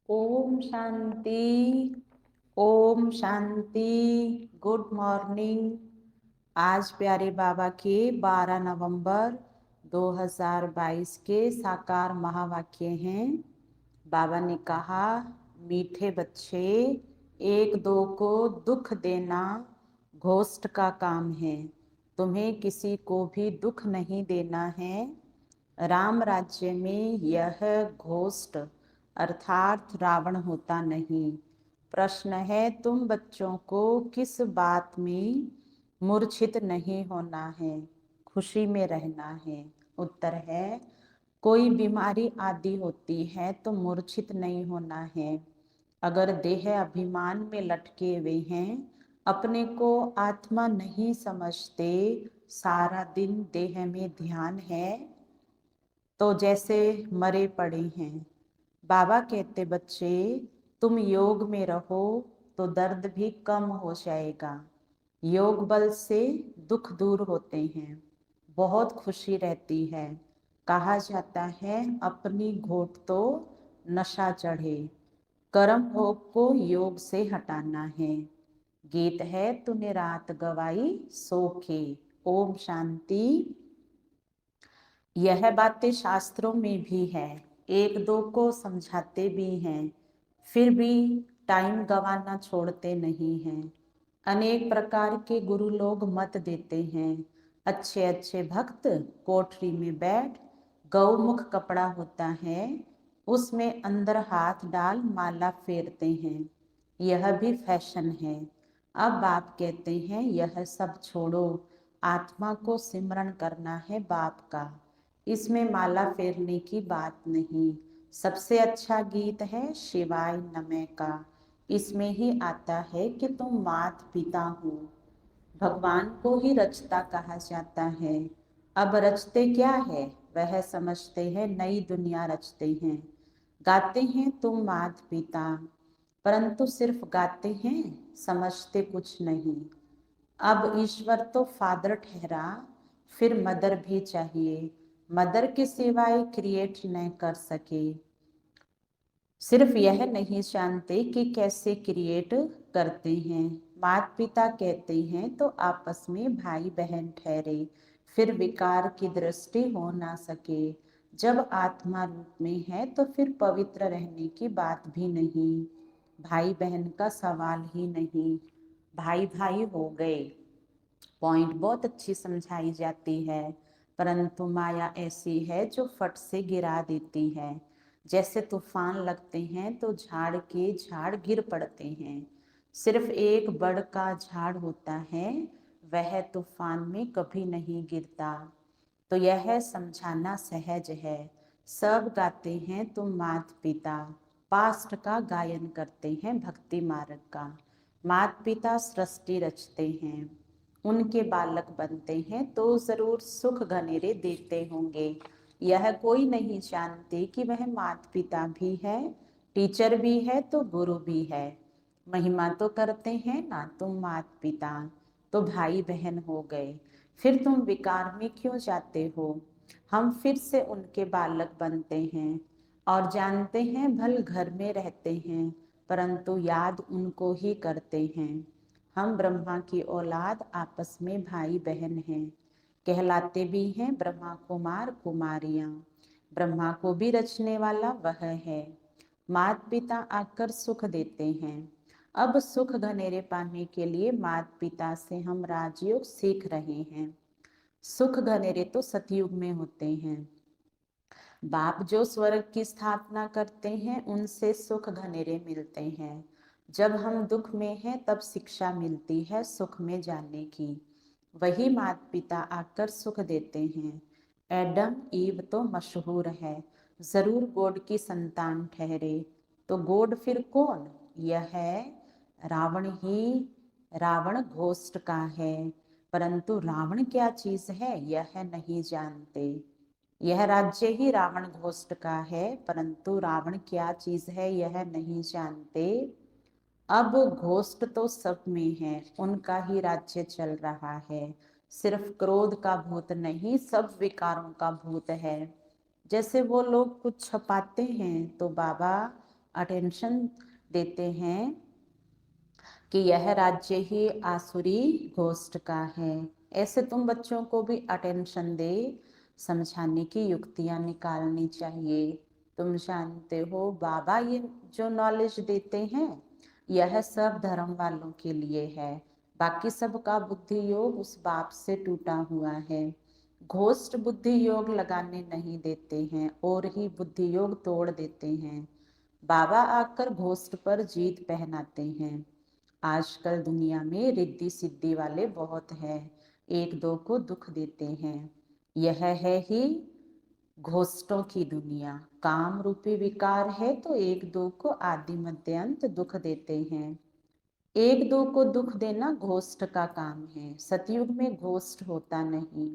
Om Shanti. Om Shanti. Good morning. आज प्यारे बाबा के 12 नवंबर 2022 के साकार महावाक्य हैं। बाबा ने कहा, मीठे बच्चे, एक दो को दुख देना घोस्ट का काम है। तुम्हें किसी को भी दुख नहीं देना है। राम राज्य में यह घोस्ट अर्थात रावण होता नहीं। प्रश्न है, तुम बच्चों को किस बात में मूर्छित नहीं होना है, खुशी में रहना है? उत्तर है, कोई बीमारी आदि होती है तो मूर्छित नहीं होना है। अगर देह अभिमान में लटके हुए हैं, अपने को आत्मा नहीं समझते, सारा दिन देह में ध्यान है, तो जैसे मरे पड़े हैं। बाबा कहते, बच्चे तुम योग में रहो तो दर्द भी कम हो जाएगा। योग बल से दुख दूर होते हैं, बहुत खुशी रहती है। कहा जाता है, अपनी घोट तो नशा चढ़े, कर्म भोग को योग से हटाना है। गीत है, तूने रात गवाई सो के। ओम शांति। यह बातें शास्त्रों में भी है, एक दो को समझाते भी हैं, फिर भी टाइम गंवाना छोड़ते नहीं हैं। अनेक प्रकार के गुरु लोग मत देते हैं। अच्छे अच्छे भक्त कोठरी में बैठ, गौमुख कपड़ा होता है, उसमें अंदर हाथ डाल माला फेरते हैं। यह भी फैशन है। अब बाप कहते हैं, यह सब छोड़ो, आत्मा को सिमरण करना है बाप का। इसमें माला फेरने की बात नहीं। सबसे अच्छा गीत है शिवाय नमः का। इसमें ही आता है कि तुम मात पिता हो। भगवान को ही रचता कहा जाता है। अब रचते क्या है, वह समझते हैं, नई दुनिया रचते हैं। गाते हैं तुम मात पिता, परंतु सिर्फ गाते हैं, समझते कुछ नहीं। अब ईश्वर तो फादर ठहरा, फिर मदर भी चाहिए। मदर के सिवाय क्रिएट न कर सके। सिर्फ यह नहीं जानते कि कैसे क्रिएट करते हैं। माता पिता कहते हैं तो आपस में भाई बहन ठहरे, फिर विकार की दृष्टि हो ना सके। जब आत्मा रूप में है तो फिर पवित्र रहने की बात भी नहीं, भाई बहन का सवाल ही नहीं। भाई भाई हो गए, पॉइंट बहुत अच्छी समझाई जाती है, परंतु माया ऐसी है जो फट से गिरा देती है। जैसे तूफान लगते हैं तो झाड़ के झाड़ गिर पड़ते हैं। सिर्फ एक बड़ का झाड़ होता है, वह तूफान में कभी नहीं गिरता। तो यह समझाना सहज है। सब गाते हैं तुम मात पिता, पास्ट का गायन करते हैं भक्ति मार्ग का। मात पिता सृष्टि रचते हैं, उनके बालक बनते हैं तो जरूर सुख घनेरे देते होंगे। यह कोई नहीं जानते कि वह माता पिता भी है, टीचर भी है तो गुरु भी है। महिमा तो करते हैं ना तुम माता पिता, तो भाई बहन हो गए। फिर तुम विकार में क्यों जाते हो? हम फिर से उनके बालक बनते हैं और जानते हैं भल घर में रहते हैं, परंतु याद उनको ही करते हैं। हम ब्रह्मा की औलाद आपस में भाई बहन हैं, कहलाते भी हैं ब्रह्मा कुमार कुमारियां। ब्रह्मा को भी रचने वाला वह है। मात पिता आकर सुख देते हैं। अब सुख घनेरे पाने के लिए मात पिता से हम राजयोग सीख रहे हैं। सुख घनेरे तो सतयुग में होते हैं। बाप जो स्वर्ग की स्थापना करते हैं, उनसे सुख घनेरे मिलते हैं। जब हम दुख में हैं तब शिक्षा मिलती है सुख में जाने की। वही माता पिता आकर सुख देते हैं। एडम ईव तो मशहूर है, जरूर गोड की संतान ठहरे। तो गोड फिर कौन? यह है रावण ही। रावण घोस्ट का है, परंतु रावण क्या चीज है यह नहीं जानते। यह राज्य ही रावण घोस्ट का है, परंतु रावण क्या चीज है यह नहीं जानते। अब घोस्ट तो सब में है, उनका ही राज्य चल रहा है। सिर्फ क्रोध का भूत नहीं, सब विकारों का भूत है। जैसे वो लोग कुछ छपाते हैं तो बाबा अटेंशन देते हैं कि यह राज्य ही आसुरी घोस्ट का है। ऐसे तुम बच्चों को भी अटेंशन दे समझाने की युक्तियां निकालनी चाहिए। तुम जानते हो बाबा ये जो नॉलेज देते हैं यह सब धर्म वालों के लिए है, बाकी सबका बुद्धि योग उस बाप से टूटा हुआ है। घोस्ट बुद्धि योग लगाने नहीं देते हैं और ही बुद्धि योग तोड़ देते हैं। बाबा आकर घोस्ट पर जीत पहनाते हैं। आजकल दुनिया में रिद्धि सिद्धि वाले बहुत हैं, एक दो को दुख देते हैं। यह है ही घोस्टों की दुनिया। काम रूपी विकार है तो एक दो को आदि मध्यांत दुख देते हैं। एक दो को दुख देना घोस्ट का काम है। सतयुग में घोस्ट होता नहीं।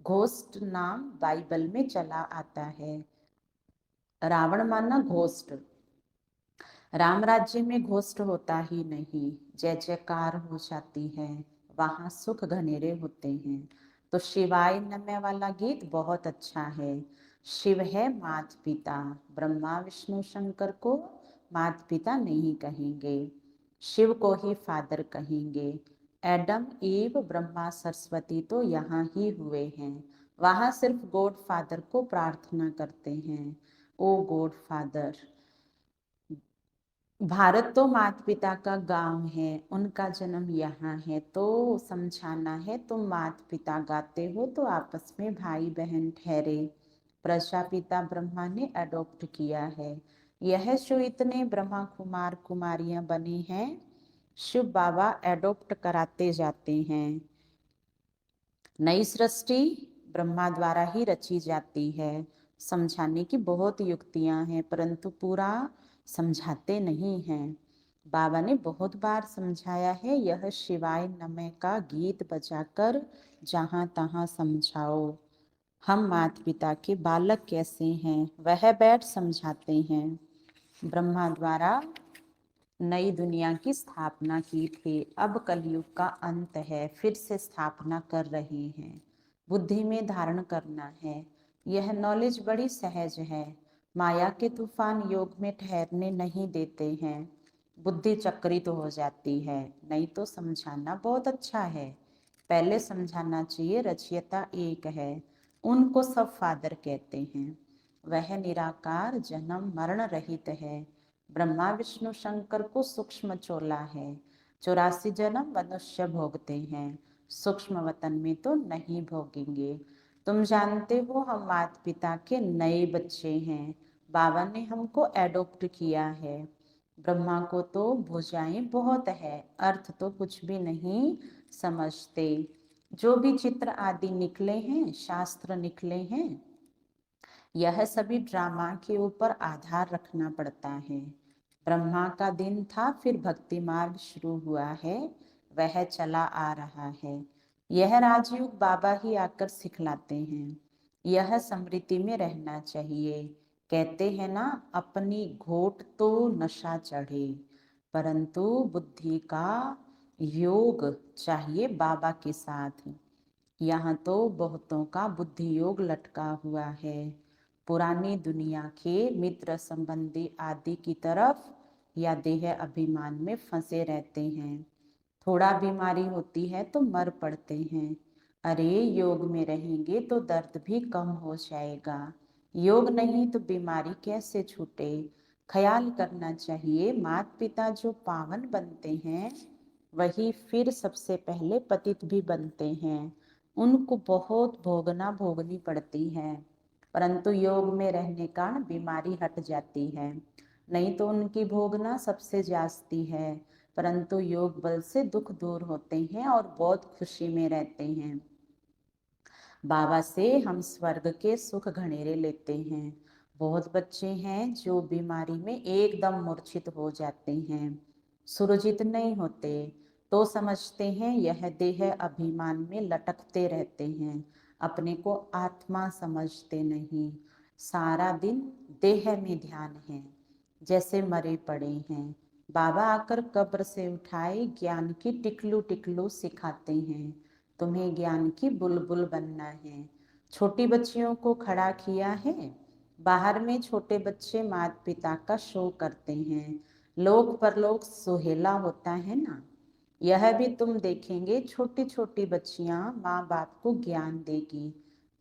घोस्ट नाम बाइबल में चला आता है। रावण माना घोस्ट। राम राज्य में घोस्ट होता ही नहीं। जय जयकार हो जाती है, वहां सुख घनेरे होते हैं। तो शिवाय नमः वाला गीत बहुत अच्छा है। शिव है मात पिता, ब्रह्मा विष्णु शंकर को मात पिता नहीं कहेंगे, शिव को ही फादर कहेंगे। एडम ईव ब्रह्मा सरस्वती तो यहाँ ही हुए हैं, वहां सिर्फ गॉड फादर को प्रार्थना करते हैं। ओ गॉड फादर। भारत तो माता पिता का गांव है, उनका जन्म यहाँ है, तो समझाना है। तुम माता पिता गाते हो तो आपस में भाई बहन ठहरे। प्रजापिता ब्रह्मा ने अडॉप्ट किया है। यह जो इतने ब्रह्मा कुमार कुमारियां बनी हैं, शिव बाबा एडॉप्ट कराते जाते हैं। नई सृष्टि ब्रह्मा द्वारा ही रची जाती है। समझाने की बहुत युक्तियां हैं परंतु पूरा समझाते नहीं हैं। बाबा ने बहुत बार समझाया है, यह शिवाय नमः का गीत बजाकर जहां तहां समझाओ। हम माता पिता के बालक कैसे हैं वह बैठ समझाते हैं। ब्रह्मा द्वारा नई दुनिया की स्थापना की थी, अब कलयुग का अंत है, फिर से स्थापना कर रहे हैं। बुद्धि में धारण करना है। यह नॉलेज बड़ी सहज है। माया के तूफान योग में ठहरने नहीं देते हैं। बुद्धि चक्रित तो हो जाती है। नहीं तो समझाना बहुत अच्छा है, पहले समझाना चाहिए रचयिता एक है, उनको सब फादर कहते हैं। वह निराकार जन्म मरण रहित है। ब्रह्मा विष्णु शंकर को सूक्ष्म चोला है। 84 जन्म मनुष्य भोगते हैं, सूक्ष्म वतन में तो नहीं भोगेंगे। तुम जानते हो हम माता पिता के नए बच्चे हैं। बाबा ने हमको एडॉप्ट किया है। ब्रह्मा को तो भुजाएं बहुत है, अर्थ तो कुछ भी नहीं समझते। जो भी चित्र आदि निकले हैं, शास्त्र निकले हैं, यह सभी ड्रामा के ऊपर आधार रखना पड़ता है। ब्रह्मा का दिन था, फिर भक्ति मार्ग शुरू हुआ है, वह चला आ रहा है। यह राजयोग बाबा ही आकर सिखलाते हैं। यह स्मृति में रहना चाहिए। कहते हैं ना, अपनी घोट तो नशा चढ़े, परंतु बुद्धि का योग चाहिए बाबा के साथ। यहाँ तो बहुतों का बुद्धि योग लटका हुआ है। पुरानी दुनिया के मित्र संबंधी आदि की तरफ या देह अभिमान में फंसे रहते हैं। थोड़ा बीमारी होती है तो मर पड़ते हैं। अरे योग में रहेंगे तो दर्द भी कम हो जाएगा। योग नहीं तो बीमारी कैसे छूटे। ख्याल करना चाहिए, माता पिता जो पावन बनते हैं वही फिर सबसे पहले पतित भी बनते हैं। उनको बहुत भोगना भोगनी पड़ती है, परंतु योग में रहने का बीमारी हट जाती है। नहीं तो उनकी भोगना सबसे जास्ती है, परंतु योग बल से दुख दूर होते हैं और बहुत खुशी में रहते हैं। बाबा से हम स्वर्ग के सुख घनेरे लेते हैं। बहुत बच्चे हैं जो बीमारी में एकदम मूर्छित हो जाते हैं, सुरजित नहीं होते, तो समझते हैं यह देह अभिमान में लटकते रहते हैं, अपने को आत्मा समझते नहीं। सारा दिन देह में ध्यान है, जैसे मरे पड़े हैं। बाबा आकर कब्र से उठाए ज्ञान की टिकलू टिकलू सिखाते हैं। तुम्हें ज्ञान की बुलबुल बनना है। छोटी बच्चियों को खड़ा किया है, बाहर में छोटे बच्चे माता पिता का शो करते हैं, लोक परलोक सुहेला होता है ना। यह भी तुम देखेंगे, छोटी छोटी बच्चियां माँ बाप को ज्ञान देगी।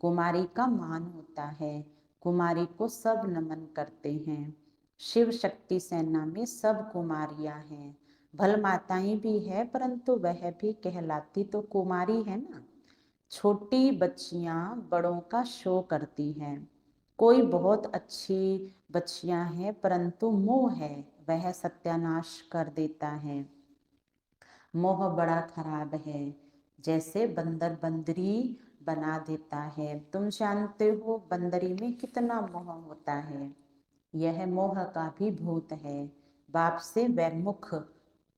कुमारी का मान होता है, कुमारी को सब नमन करते हैं। शिव शक्ति सेना में सब कुमारियां हैं। भल माताएं भी है, परंतु वह भी कहलाती तो कुमारी है ना। छोटी बच्चियां बड़ों का शो करती हैं। कोई बहुत अच्छी बच्चियां हैं, परंतु मोह है, वह सत्यानाश कर देता है। मोह बड़ा खराब है, जैसे बंदर बंदरी बना देता है। तुम जानते हो बंदरी में कितना मोह होता है। यह मोह का भी भूत है, बाप से वैमुख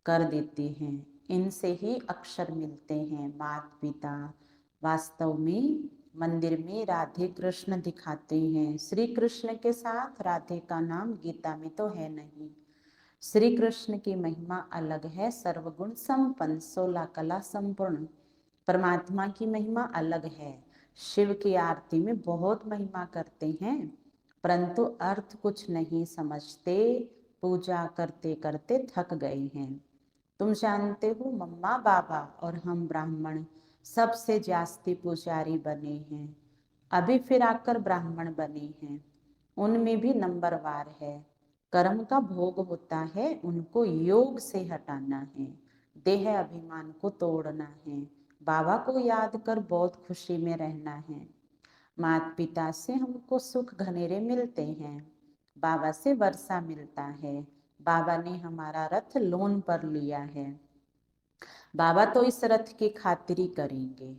कर देते हैं। इनसे ही अक्षर मिलते हैं, माता पिता। वास्तव में मंदिर में राधे कृष्ण दिखाते हैं, श्री कृष्ण के साथ राधे का नाम गीता में तो है नहीं। श्री कृष्ण की महिमा अलग है, सर्वगुण संपन्न, 16 कला संपूर्ण। परमात्मा की महिमा अलग है। शिव की आरती में बहुत महिमा करते हैं, परंतु अर्थ कुछ नहीं समझते, पूजा करते करते थक गए हैं। तुम जानते हो मम्मा बाबा और हम ब्राह्मण सबसे जास्ती पुजारी बने हैं। अभी फिर आकर ब्राह्मण बने हैं, उनमें भी नंबरवार है। कर्म का भोग होता है, उनको योग से हटाना है, देह अभिमान को तोड़ना है, बाबा को याद कर बहुत खुशी में रहना है। माता पिता से हमको सुख घनेरे मिलते हैं, बाबा से वर्षा मिलता है। बाबा ने हमारा रथ लोन पर लिया है, बाबा तो इस रथ की खातिरी करेंगे।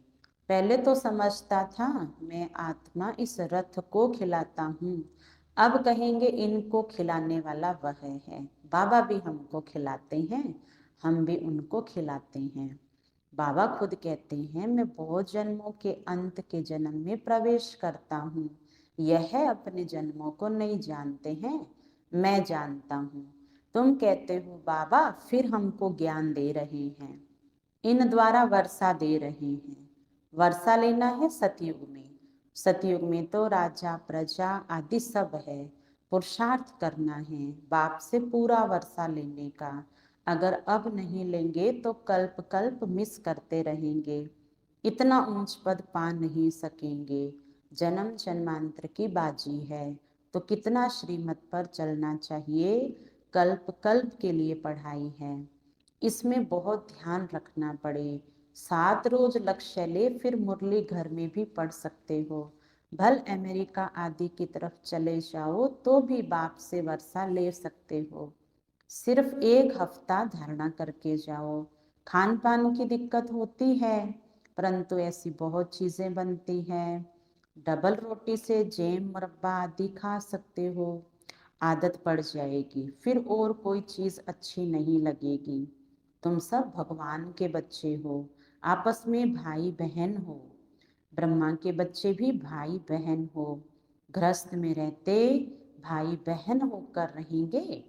पहले तो समझता था मैं आत्मा इस रथ को खिलाता हूँ, अब कहेंगे इनको खिलाने वाला वह है। बाबा भी हमको खिलाते हैं, हम भी उनको खिलाते हैं। बाबा खुद कहते हैं मैं बहुत जन्मों के अंत के जन्म में प्रवेश करता हूँ, यह अपने जन्मों को नहीं जानते हैं, मैं जानता हूँ। तुम कहते हो बाबा, फिर हमको ज्ञान दे रहे हैं, इन द्वारा वर्षा दे रहे हैं। वर्षा लेना है सतयुग में, सतयुग में तो राजा प्रजा आदि सब है। पुरुषार्थ करना है बाप से पूरा वर्षा लेने का। अगर अब नहीं लेंगे तो कल्प कल्प मिस करते रहेंगे, इतना ऊंच पद पा नहीं सकेंगे। जन्म जन्मांतर की बाजी है, तो कितना श्रीमत पर चलना चाहिए। कल्प कल्प के लिए पढ़ाई है, इसमें बहुत ध्यान रखना पड़े। 7 रोज लक्ष्य ले, फिर मुरली घर में भी पढ़ सकते हो। भल अमेरिका आदि की तरफ चले जाओ तो भी बाप से वर्षा ले सकते हो। सिर्फ 1 हफ्ता धारणा करके जाओ। खान पान की दिक्कत होती है, परंतु ऐसी बहुत चीजें बनती हैं। डबल रोटी से जैम मुरब्बा आदि खा सकते हो, आदत पड़ जाएगी, फिर और कोई चीज अच्छी नहीं लगेगी। तुम सब भगवान के बच्चे हो, आपस में भाई बहन हो। ब्रह्मा के बच्चे भी भाई बहन हो। गृहस्थ में रहते भाई बहन होकर रहेंगे,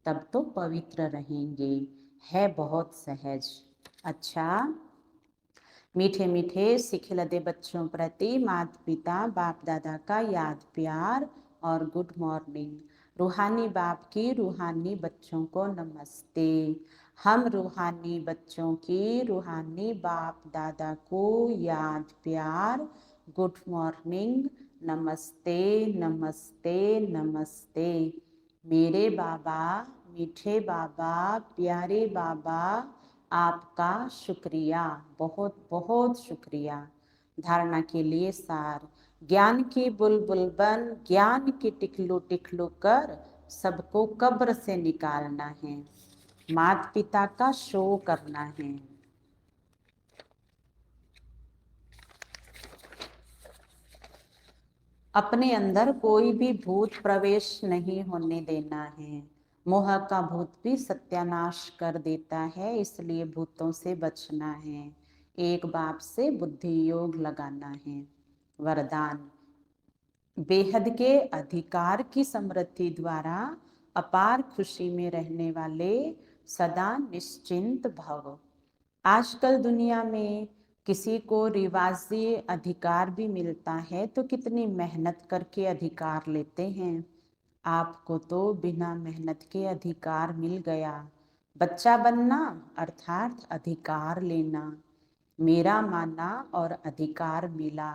तब तो पवित्र रहेंगे। है बहुत सहज। अच्छा, मीठे मीठे सिखिलदे बच्चों प्रति माता पिता बाप दादा का याद प्यार और गुड मॉर्निंग। रूहानी बाप की रूहानी बच्चों को नमस्ते। हम रूहानी बच्चों की रूहानी बाप दादा को याद प्यार, गुड मॉर्निंग, नमस्ते नमस्ते नमस्ते। मेरे बाबा, मीठे बाबा, प्यारे बाबा, आपका शुक्रिया, बहुत बहुत शुक्रिया। धारणा के लिए सार, ज्ञान की बुलबुल बन, ज्ञान की टिकलू टिकलू कर सबको कब्र से निकालना है, माता पिता का शो करना है। अपने अंदर कोई भी भूत प्रवेश नहीं होने देना है। मोह का भूत भी सत्यानाश कर देता है, इसलिए भूतों से बचना है। एक बाप से बुद्धि योग लगाना है। वरदान, बेहद के अधिकार की समृद्धि द्वारा अपार खुशी में रहने वाले सदा निश्चिंत भव। आजकल दुनिया में किसी को रिवाजी अधिकार भी मिलता है तो कितनी मेहनत करके अधिकार लेते हैं। आपको तो बिना मेहनत के अधिकार मिल गया। बच्चा बनना अर्थात अधिकार लेना, मेरा माना और अधिकार मिला,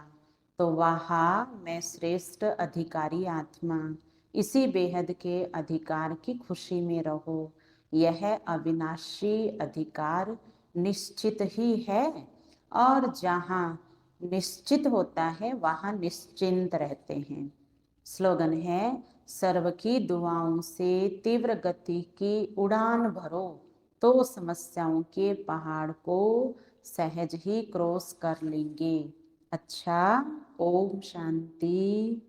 तो वहाँ मैं श्रेष्ठ अधिकारी आत्मा, इसी बेहद के अधिकार की खुशी में रहो। यह अविनाशी अधिकार निश्चित ही है, और जहाँ निश्चित होता है वहाँ निश्चिंत रहते हैं। स्लोगन है, सर्व की दुआओं से तीव्र गति की उड़ान भरो, तो समस्याओं के पहाड़ को सहज ही क्रॉस कर लेंगे। अच्छा, ओम शांति।